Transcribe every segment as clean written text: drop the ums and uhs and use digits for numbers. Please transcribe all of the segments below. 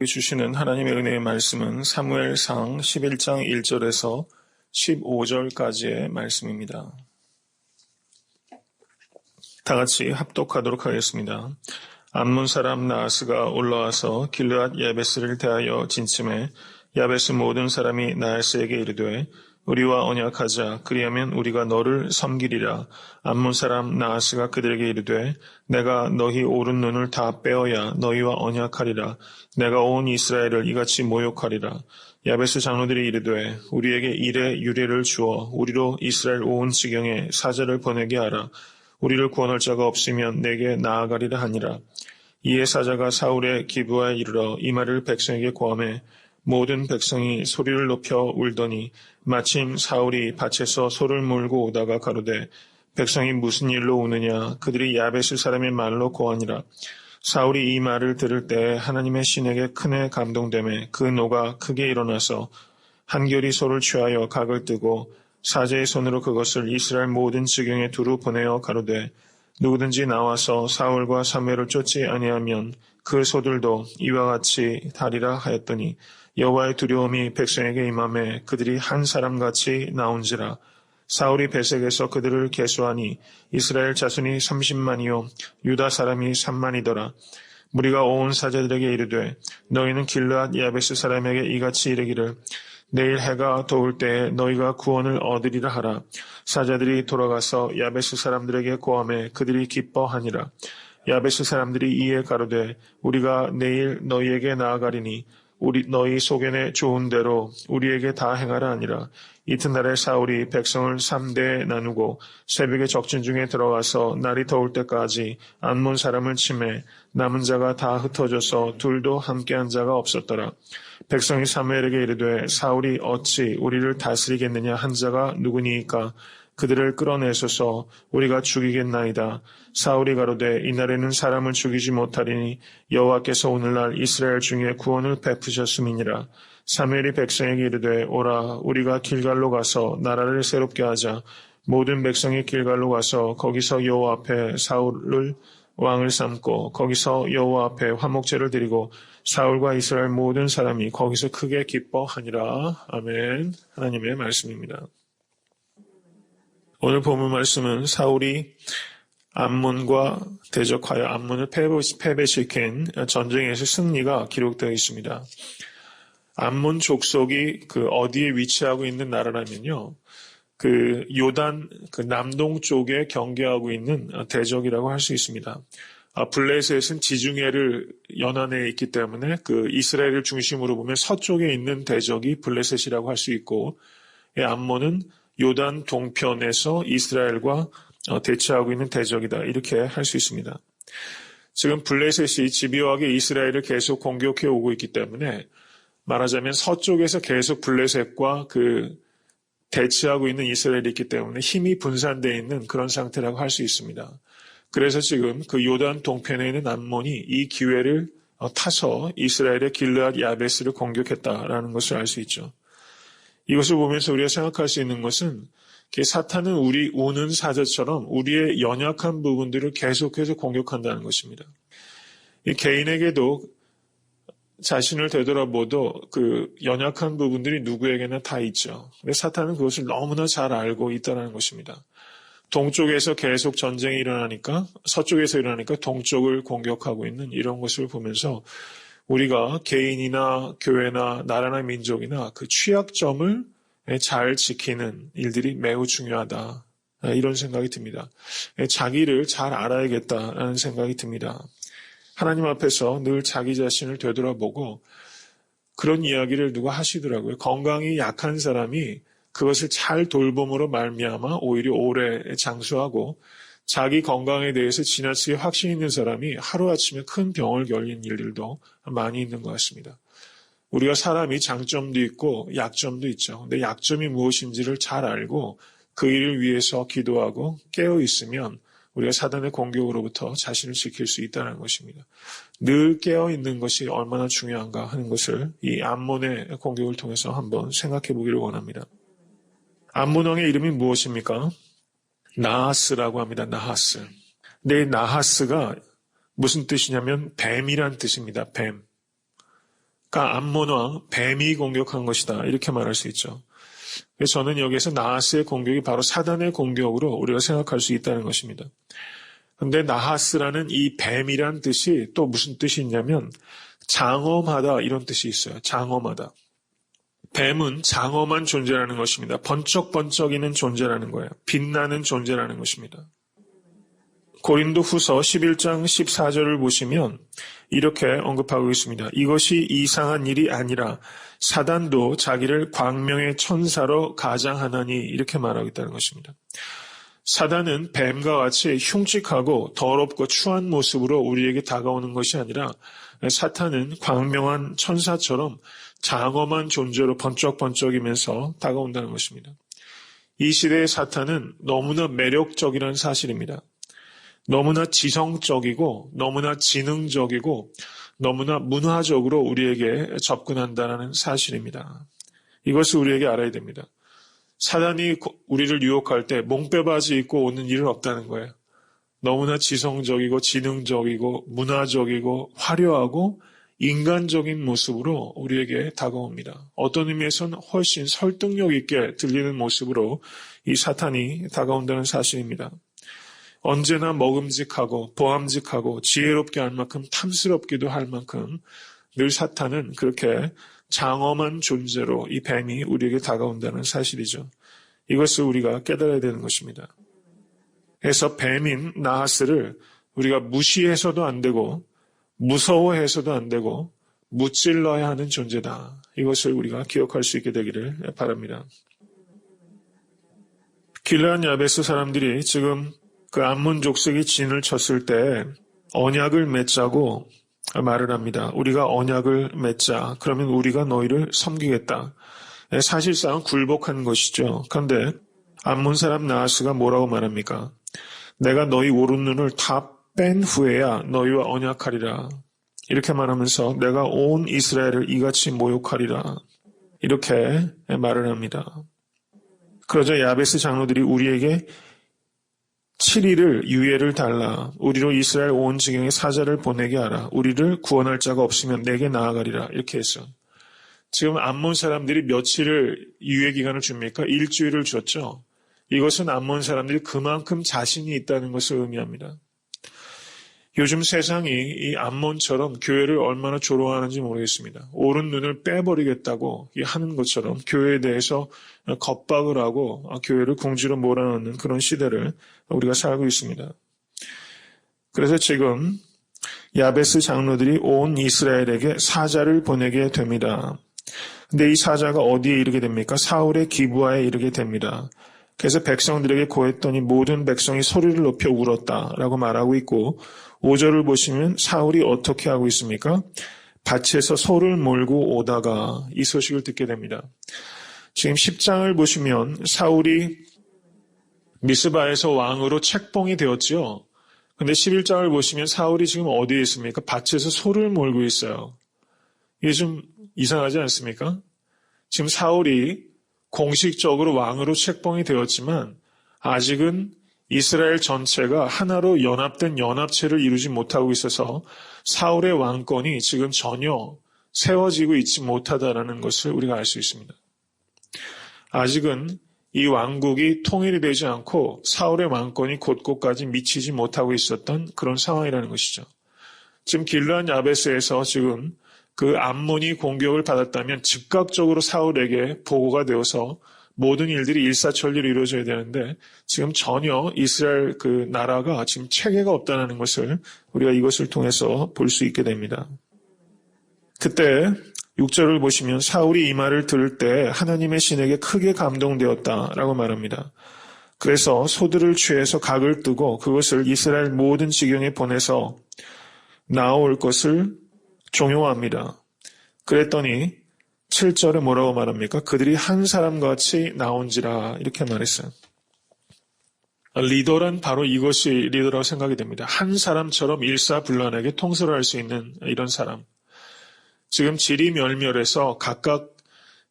주시는 하나님의 은혜의 말씀은 사무엘상 11장 1절에서 15절까지의 말씀입니다. 다 같이 합독하도록 하겠습니다. 암몬 사람 나하스가 올라와서 길르앗 야베스를 대하여 진침해 야베스 모든 사람이 나하스에게 이르되 우리와 언약하자. 그리하면 우리가 너를 섬기리라. 암몬 사람 나하스가 그들에게 이르되 내가 너희 오른 눈을 다 빼어야 너희와 언약하리라. 내가 온 이스라엘을 이같이 모욕하리라. 야베스 장로들이 이르되 우리에게 일의 유례를 주어 우리로 이스라엘 온 지경에 사자를 보내게 하라. 우리를 구원할 자가 없으면 내게 나아가리라 하니라. 이에 사자가 사울의 기브아에 이르러 이 말을 백성에게 고하매 모든 백성이 소리를 높여 울더니 마침 사울이 밭에서 소를 몰고 오다가 가로되 백성이 무슨 일로 우느냐. 그들이 야베스 사람의 말로 고하니라. 사울이 이 말을 들을 때 하나님의 신에게 크게 감동되매 그 노가 크게 일어나서 한결이 소를 취하여 각을 뜨고 사제의 손으로 그것을 이스라엘 모든 지경에 두루 보내어 가로되 누구든지 나와서 사울과 사무엘을 쫓지 아니하면 그 소들도 이와 같이 다리라 하였더니 여호와의 두려움이 백성에게 임하매 그들이 한 사람같이 나온지라. 사울이 베색에서 그들을 계수하니 이스라엘 자손이 30만이요 유다 사람이 3만이더라. 무리가 온 사제들에게 이르되 너희는 길르앗 야베스 사람에게 이같이 이르기를 내일 해가 더울 때에 너희가 구원을 얻으리라 하라. 사자들이 돌아가서 야베스 사람들에게 고하매 그들이 기뻐하니라. 야베스 사람들이 이에 가로되 우리가 내일 너희에게 나아가리니 너희 소견에 좋은 대로 우리에게 다 행하라 하니라. 이튿날에 사울이 백성을 3대에 나누고 새벽에 적진 중에 들어가서 날이 더울 때까지 암몬 사람을 치매 남은 자가 다 흩어져서 둘도 함께한 자가 없었더라. 백성이 사무엘에게 이르되 사울이 어찌 우리를 다스리겠느냐 한 자가 누구니이까. 그들을 끌어내소서. 우리가 죽이겠나이다. 사울이 가로되 이날에는 사람을 죽이지 못하리니 여호와께서 오늘날 이스라엘 중에 구원을 베푸셨음이니라. 사무엘이 백성에게 이르되 오라. 우리가 길갈로 가서 나라를 새롭게 하자. 모든 백성이 길갈로 가서 거기서 여호와 앞에 사울을 왕을 삼고 거기서 여호와 앞에 화목제를 드리고 사울과 이스라엘 모든 사람이 거기서 크게 기뻐하니라. 아멘. 하나님의 말씀입니다. 오늘 본문 말씀은 사울이 암몬과 대적하여 암몬을 패배시킨 전쟁에서 승리가 기록되어 있습니다. 암몬 족속이 어디에 위치하고 있는 나라라면요, 요단 남동쪽에 경계하고 있는 대적이라고 할 수 있습니다. 블레셋은 지중해를 연안에 있기 때문에 이스라엘을 중심으로 보면 서쪽에 있는 대적이 블레셋이라고 할 수 있고, 암몬은 요단 동편에서 이스라엘과 대치하고 있는 대적이다, 이렇게 할 수 있습니다. 지금 블레셋이 집요하게 이스라엘을 계속 공격해 오고 있기 때문에 말하자면 서쪽에서 계속 블레셋과 대치하고 있는 이스라엘이 있기 때문에 힘이 분산되어 있는 그런 상태라고 할 수 있습니다. 그래서 지금 요단 동편에 있는 암몬이 이 기회를 타서 이스라엘의 길르앗 야베스를 공격했다라는 것을 알 수 있죠. 이것을 보면서 우리가 생각할 수 있는 것은 사탄은 우리 우는 사자처럼 우리의 연약한 부분들을 계속해서 공격한다는 것입니다. 이 개인에게도 자신을 되돌아보도 연약한 부분들이 누구에게나 다 있죠. 근데 사탄은 그것을 너무나 잘 알고 있다는 것입니다. 동쪽에서 계속 전쟁이 일어나니까, 서쪽에서 일어나니까 동쪽을 공격하고 있는 이런 것을 보면서 우리가 개인이나 교회나 나라나 민족이나 취약점을 잘 지키는 일들이 매우 중요하다, 이런 생각이 듭니다. 자기를 잘 알아야겠다라는 생각이 듭니다. 하나님 앞에서 늘 자기 자신을 되돌아보고 그런 이야기를 누가 하시더라고요. 건강이 약한 사람이 그것을 잘 돌봄으로 말미암아 오히려 오래 장수하고, 자기 건강에 대해서 지나치게 확신 있는 사람이 하루아침에 큰 병을 걸린 일들도 많이 있는 것 같습니다. 우리가 사람이 장점도 있고 약점도 있죠. 근데 약점이 무엇인지를 잘 알고 그 일을 위해서 기도하고 깨어 있으면 우리가 사단의 공격으로부터 자신을 지킬 수 있다는 것입니다. 늘 깨어 있는 것이 얼마나 중요한가 하는 것을 이 암몬의 공격을 통해서 한번 생각해 보기를 원합니다. 암몬 왕의 이름이 무엇입니까? 나하스라고 합니다. 나하스. 근데 이 나하스가 무슨 뜻이냐면 뱀이란 뜻입니다. 뱀. 그러니까 암몬왕 뱀이 공격한 것이다. 이렇게 말할 수 있죠. 그래서 저는 여기에서 나하스의 공격이 바로 사단의 공격으로 우리가 생각할 수 있다는 것입니다. 그런데 나하스라는 이 뱀이란 뜻이 또 무슨 뜻이 있냐면 장엄하다 이런 뜻이 있어요. 장엄하다. 뱀은 장엄한 존재라는 것입니다. 번쩍번쩍이는 존재라는 거예요. 빛나는 존재라는 것입니다. 고린도 후서 11장 14절을 보시면 이렇게 언급하고 있습니다. 이것이 이상한 일이 아니라 사단도 자기를 광명의 천사로 가장하나니 이렇게 말하고 있다는 것입니다. 사단은 뱀과 같이 흉측하고 더럽고 추한 모습으로 우리에게 다가오는 것이 아니라 사탄은 광명한 천사처럼 장엄한 존재로 번쩍번쩍이면서 다가온다는 것입니다. 이 시대의 사탄은 너무나 매력적이라는 사실입니다. 너무나 지성적이고 너무나 지능적이고 너무나 문화적으로 우리에게 접근한다는 사실입니다. 이것을 우리에게 알아야 됩니다. 사단이 우리를 유혹할 때 몽빼바지 입고 오는 일은 없다는 거예요. 너무나 지성적이고 지능적이고 문화적이고 화려하고 인간적인 모습으로 우리에게 다가옵니다. 어떤 의미에서는 훨씬 설득력 있게 들리는 모습으로 이 사탄이 다가온다는 사실입니다. 언제나 먹음직하고 보암직하고 지혜롭게 할 만큼 탐스럽기도 할 만큼 늘 사탄은 그렇게 장엄한 존재로 이 뱀이 우리에게 다가온다는 사실이죠. 이것을 우리가 깨달아야 되는 것입니다. 그래서 뱀인 나하스를 우리가 무시해서도 안 되고 무서워해서도 안 되고 무찔러야 하는 존재다. 이것을 우리가 기억할 수 있게 되기를 바랍니다. 길르앗 야베스 사람들이 지금 그 암몬 족속이 진을 쳤을 때 언약을 맺자고 말을 합니다. 우리가 언약을 맺자. 그러면 우리가 너희를 섬기겠다. 사실상 굴복한 것이죠. 그런데 암몬 사람 나하스가 뭐라고 말합니까? 내가 너희 오른눈을 다 뺀 후에야 너희와 언약하리라. 이렇게 말하면서 내가 온 이스라엘을 이같이 모욕하리라. 이렇게 말을 합니다. 그러자 야베스 장로들이 우리에게 7일을 유예를 달라. 우리로 이스라엘 온 지경에 사자를 보내게 하라. 우리를 구원할 자가 없으면 내게 나아가리라. 이렇게 했어. 지금 암몬 사람들이 며칠을 유예 기간을 줍니까? 일주일을 줬죠. 이것은 암몬 사람들이 그만큼 자신이 있다는 것을 의미합니다. 요즘 세상이 이 암몬처럼 교회를 얼마나 조롱하는지 모르겠습니다. 오른 눈을 빼버리겠다고 하는 것처럼 교회에 대해서 겁박을 하고 교회를 궁지로 몰아넣는 그런 시대를 우리가 살고 있습니다. 그래서 지금 야베스 장로들이 온 이스라엘에게 사자를 보내게 됩니다. 근데 이 사자가 어디에 이르게 됩니까? 사울의 기브아에 이르게 됩니다. 그래서 백성들에게 고했더니 모든 백성이 소리를 높여 울었다라고 말하고 있고 5절을 보시면 사울이 어떻게 하고 있습니까? 밭에서 소를 몰고 오다가 이 소식을 듣게 됩니다. 지금 10장을 보시면 사울이 미스바에서 왕으로 책봉이 되었죠. 근데 11장을 보시면 사울이 지금 어디에 있습니까? 밭에서 소를 몰고 있어요. 이게 좀 이상하지 않습니까? 지금 사울이 공식적으로 왕으로 책봉이 되었지만 아직은 이스라엘 전체가 하나로 연합된 연합체를 이루지 못하고 있어서 사울의 왕권이 지금 전혀 세워지고 있지 못하다라는 것을 우리가 알 수 있습니다. 아직은 이 왕국이 통일이 되지 않고 사울의 왕권이 곳곳까지 미치지 못하고 있었던 그런 상황이라는 것이죠. 지금 길르앗 야베스에서 지금 그 암몬이 공격을 받았다면 즉각적으로 사울에게 보고가 되어서 모든 일들이 일사천리로 이루어져야 되는데 지금 전혀 이스라엘 그 나라가 지금 체계가 없다는 것을 우리가 이것을 통해서 볼 수 있게 됩니다. 그때 6절을 보시면 사울이 이 말을 들을 때 하나님의 신에게 크게 감동되었다라고 말합니다. 그래서 소들을 취해서 각을 뜨고 그것을 이스라엘 모든 지경에 보내서 나올 것을 종용합니다. 그랬더니 7절에 뭐라고 말합니까? 그들이 한 사람같이 나온지라 이렇게 말했어요. 리더란 바로 이것이 리더라고 생각이 됩니다. 한 사람처럼 일사불란하게 통솔을 할 수 있는 이런 사람. 지금 지리멸멸해서 각각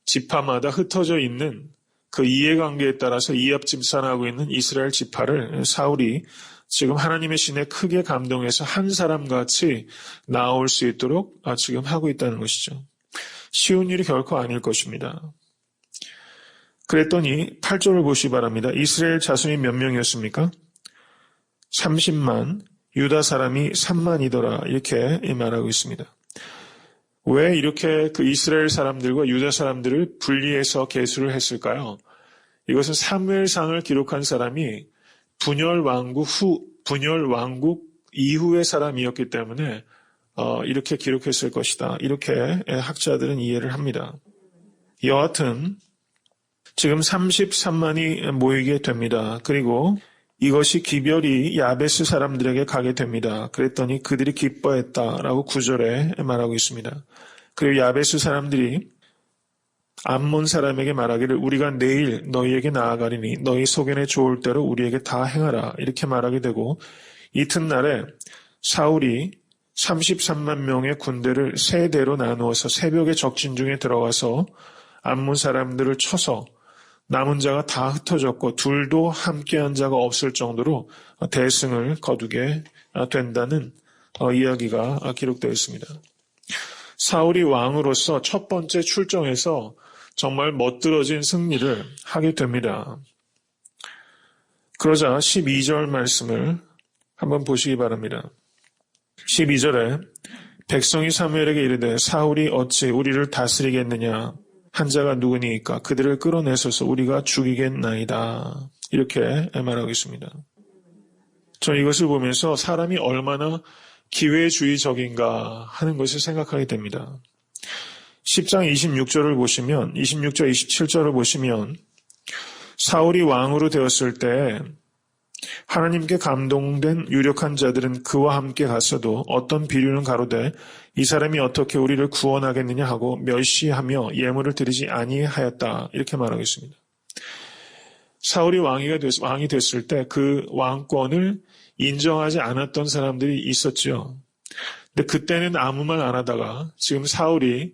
지파마다 흩어져 있는 그 이해관계에 따라서 이합집산하고 있는 이스라엘 지파를 사울이 지금 하나님의 신에 크게 감동해서 한 사람같이 나올 수 있도록 지금 하고 있다는 것이죠. 쉬운 일이 결코 아닐 것입니다. 그랬더니 8절을 보시기 바랍니다. 이스라엘 자손이 몇 명이었습니까? 30만, 유다 사람이 3만이더라 이렇게 말하고 있습니다. 왜 이렇게 그 이스라엘 사람들과 유다 사람들을 분리해서 계수를 했을까요? 이것은 사무엘상을 기록한 사람이 분열 왕국 이후의 사람이었기 때문에 이렇게 기록했을 것이다. 이렇게 학자들은 이해를 합니다. 여하튼 지금 33만이 모이게 됩니다. 그리고 이것이 기별이 야베스 사람들에게 가게 됩니다. 그랬더니 그들이 기뻐했다라고 9절에 말하고 있습니다. 그리고 야베스 사람들이 암몬 사람에게 말하기를 우리가 내일 너희에게 나아가리니 너희 소견에 좋을 대로 우리에게 다 행하라 이렇게 말하게 되고 이튿날에 사울이 33만 명의 군대를 세 대로 나누어서 새벽에 적진 중에 들어가서 암몬 사람들을 쳐서 남은 자가 다 흩어졌고 둘도 함께한 자가 없을 정도로 대승을 거두게 된다는 이야기가 기록되어 있습니다. 사울이 왕으로서 첫 번째 출정에서 정말 멋들어진 승리를 하게 됩니다. 그러자 12절 말씀을 한번 보시기 바랍니다. 12절에 백성이 사무엘에게 이르되 사울이 어찌 우리를 다스리겠느냐 한 자가 누구니까 그들을 끌어내소서 우리가 죽이겠나이다. 이렇게 말하고 있습니다. 저는 이것을 보면서 사람이 얼마나 기회주의적인가 하는 것을 생각하게 됩니다. 10장 26절을 보시면 26절 27절을 보시면 사울이 왕으로 되었을 때 하나님께 감동된 유력한 자들은 그와 함께 갔어도 어떤 비류는 가로되 이 사람이 어떻게 우리를 구원하겠느냐 하고 멸시하며 예물을 드리지 아니하였다 이렇게 말하고 있습니다. 사울이 왕이 됐을 때 그 왕권을 인정하지 않았던 사람들이 있었죠. 근데 그때는 아무 말 안 하다가 지금 사울이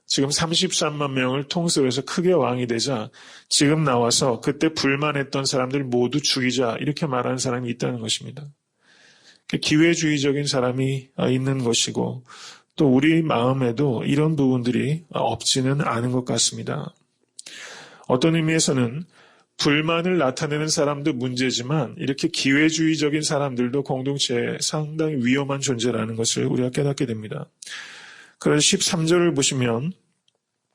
지금 33만 명을 통솔 해서 크게 왕이 되자 지금 나와서 그때 불만했던 사람들 모두 죽이자 이렇게 말하는 사람이 있다는 것입니다. 기회주의적인 사람이 있는 것이고 또 우리 마음에도 이런 부분들이 없지는 않은 것 같습니다. 어떤 의미에서는 불만을 나타내는 사람도 문제지만 이렇게 기회주의적인 사람들도 공동체에 상당히 위험한 존재라는 것을 우리가 깨닫게 됩니다. 그래서 13절을 보시면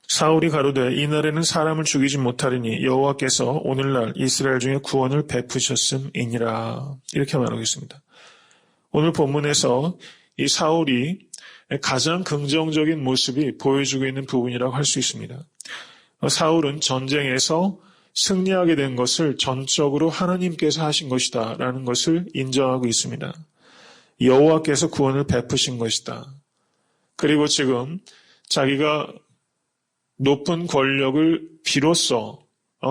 사울이 가로되 이날에는 사람을 죽이지 못하리니 여호와께서 오늘날 이스라엘 중에 구원을 베푸셨음이니라 이렇게 말하고 있습니다. 오늘 본문에서 이 사울이 가장 긍정적인 모습이 보여주고 있는 부분이라고 할 수 있습니다. 사울은 전쟁에서 승리하게 된 것을 전적으로 하나님께서 하신 것이다 라는 것을 인정하고 있습니다. 여호와께서 구원을 베푸신 것이다. 그리고 지금 자기가 높은 권력을 비로소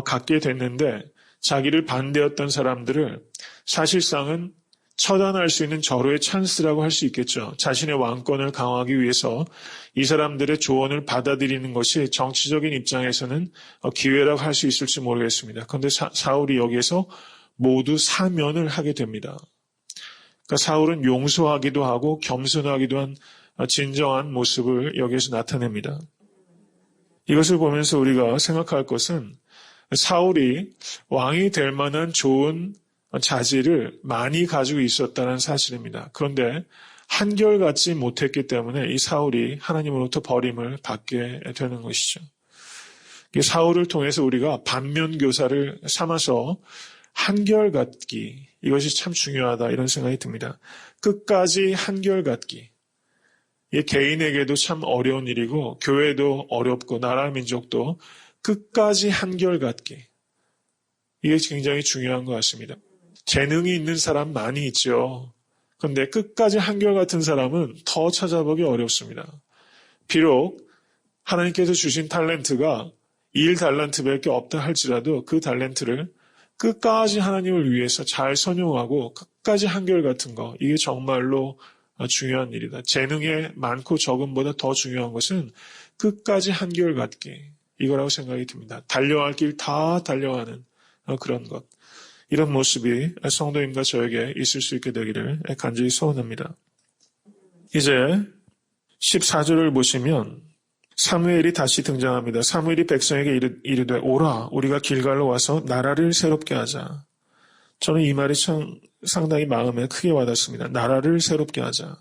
갖게 됐는데 자기를 반대했던 사람들을 사실상은 처단할 수 있는 절호의 찬스라고 할 수 있겠죠. 자신의 왕권을 강화하기 위해서 이 사람들의 조언을 받아들이는 것이 정치적인 입장에서는 기회라고 할 수 있을지 모르겠습니다. 그런데 사울이 여기에서 모두 사면을 하게 됩니다. 그러니까 사울은 용서하기도 하고 겸손하기도 한 진정한 모습을 여기에서 나타냅니다. 이것을 보면서 우리가 생각할 것은 사울이 왕이 될 만한 좋은 자질을 많이 가지고 있었다는 사실입니다. 그런데 한결같지 못했기 때문에 이 사울이 하나님으로부터 버림을 받게 되는 것이죠. 사울을 통해서 우리가 반면교사를 삼아서 한결같기, 이것이 참 중요하다 이런 생각이 듭니다. 끝까지 한결같기. 이게 개인에게도 참 어려운 일이고 교회도 어렵고 나라 민족도 끝까지 한결같기. 이게 굉장히 중요한 것 같습니다. 재능이 있는 사람 많이 있죠. 그런데 끝까지 한결같은 사람은 더 찾아보기 어렵습니다. 비록 하나님께서 주신 탤런트가 1달란트밖에 없다 할지라도 그 탤런트를 끝까지 하나님을 위해서 잘 선용하고 끝까지 한결같은 거, 이게 정말로 중요한 일이다. 재능의 많고 적음보다 더 중요한 것은 끝까지 한결같기, 이거라고 생각이 듭니다. 달려갈 길 다 달려가는 그런 것. 이런 모습이 성도님과 저에게 있을 수 있게 되기를 간절히 소원합니다. 이제 14절을 보시면 사무엘이 다시 등장합니다. 사무엘이 백성에게 이르되 오라 우리가 길갈로 와서 나라를 새롭게 하자. 저는 이 말이 참 상당히 마음에 크게 와닿습니다. 나라를 새롭게 하자.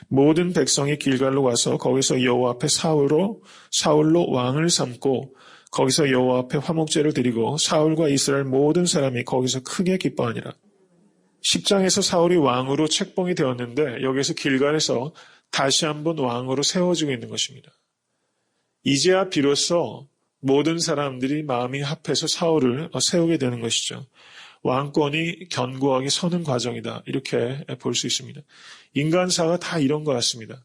모든 백성이 길갈로 와서 거기서 여호와 앞에 사울로 왕을 삼고 거기서 여호와 앞에 화목제를 드리고 사울과 이스라엘 모든 사람이 거기서 크게 기뻐하니라. 10장에서 사울이 왕으로 책봉이 되었는데 여기서 길갈에서 다시 한번 왕으로 세워지고 있는 것입니다. 이제야 비로소 모든 사람들이 마음이 합해서 사울을 세우게 되는 것이죠. 왕권이 견고하게 서는 과정이다. 이렇게 볼 수 있습니다. 인간사가 다 이런 것 같습니다.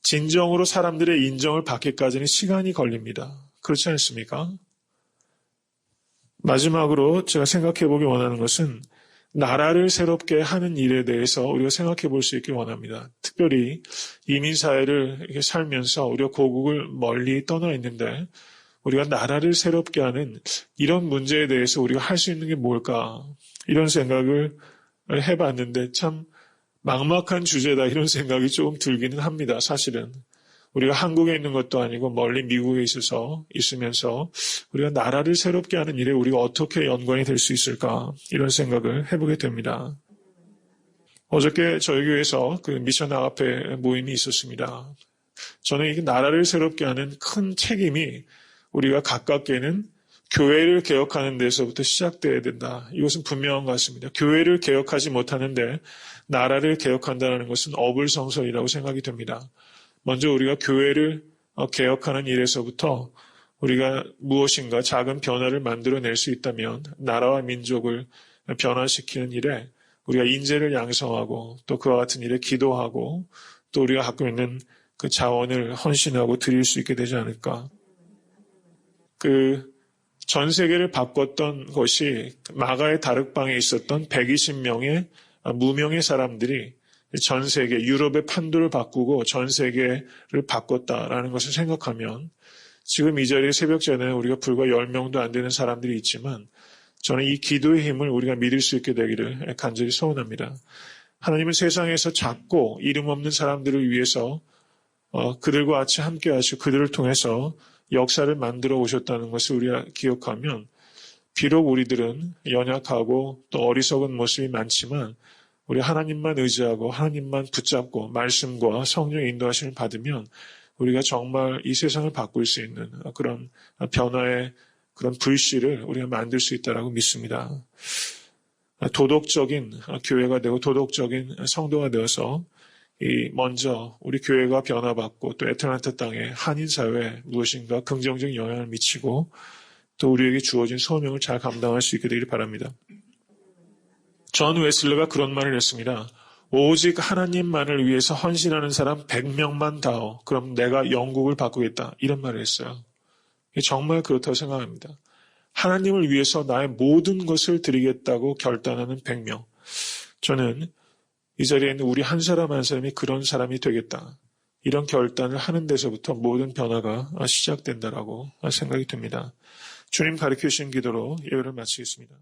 진정으로 사람들의 인정을 받기까지는 시간이 걸립니다. 그렇지 않습니까? 마지막으로 제가 생각해 보기 원하는 것은 나라를 새롭게 하는 일에 대해서 우리가 생각해 볼 수 있길 원합니다. 특별히 이민사회를 이렇게 살면서 우리가 고국을 멀리 떠나 있는데 우리가 나라를 새롭게 하는 이런 문제에 대해서 우리가 할 수 있는 게 뭘까? 이런 생각을 해봤는데 참 막막한 주제다 이런 생각이 조금 들기는 합니다. 사실은. 우리가 한국에 있는 것도 아니고 멀리 미국에 있으면서 우리가 나라를 새롭게 하는 일에 우리가 어떻게 연관이 될 수 있을까? 이런 생각을 해보게 됩니다. 어저께 저희 교회에서 그 미션 아가페 모임이 있었습니다. 저는 이 나라를 새롭게 하는 큰 책임이 우리가 가깝게는 교회를 개혁하는 데서부터 시작돼야 된다. 이것은 분명한 것 같습니다. 교회를 개혁하지 못하는데 나라를 개혁한다는 것은 어불성설이라고 생각이 됩니다. 먼저 우리가 교회를 개혁하는 일에서부터 우리가 무엇인가 작은 변화를 만들어낼 수 있다면 나라와 민족을 변화시키는 일에 우리가 인재를 양성하고 또 그와 같은 일에 기도하고 또 우리가 갖고 있는 그 자원을 헌신하고 드릴 수 있게 되지 않을까. 전 세계를 바꿨던 것이 마가의 다락방에 있었던 120명의 무명의 사람들이 전 세계, 유럽의 판도를 바꾸고 전 세계를 바꿨다라는 것을 생각하면 지금 이 자리에 새벽전에 우리가 불과 10명도 안 되는 사람들이 있지만 저는 이 기도의 힘을 우리가 믿을 수 있게 되기를 간절히 소원합니다. 하나님은 세상에서 작고 이름 없는 사람들을 위해서 그들과 같이 함께 하시고 그들을 통해서 역사를 만들어 오셨다는 것을 우리가 기억하면 비록 우리들은 연약하고 또 어리석은 모습이 많지만 우리 하나님만 의지하고 하나님만 붙잡고 말씀과 성령의 인도하심을 받으면 우리가 정말 이 세상을 바꿀 수 있는 그런 변화의 그런 불씨를 우리가 만들 수 있다고 믿습니다. 도덕적인 교회가 되고 도덕적인 성도가 되어서 먼저 우리 교회가 변화받고 또 애틀랜타 땅의 한인 사회에 무엇인가 긍정적인 영향을 미치고 또 우리에게 주어진 소명을 잘 감당할 수 있게 되기를 바랍니다. 존 웨슬리가 그런 말을 했습니다. 오직 하나님만을 위해서 헌신하는 사람 100명만 다오. 그럼 내가 영국을 바꾸겠다. 이런 말을 했어요. 정말 그렇다고 생각합니다. 하나님을 위해서 나의 모든 것을 드리겠다고 결단하는 100명. 저는 이 자리에 있는 우리 한 사람 한 사람이 그런 사람이 되겠다. 이런 결단을 하는 데서부터 모든 변화가 시작된다라고 생각이 듭니다. 주님 가르쳐 주신 기도로 예배를 마치겠습니다.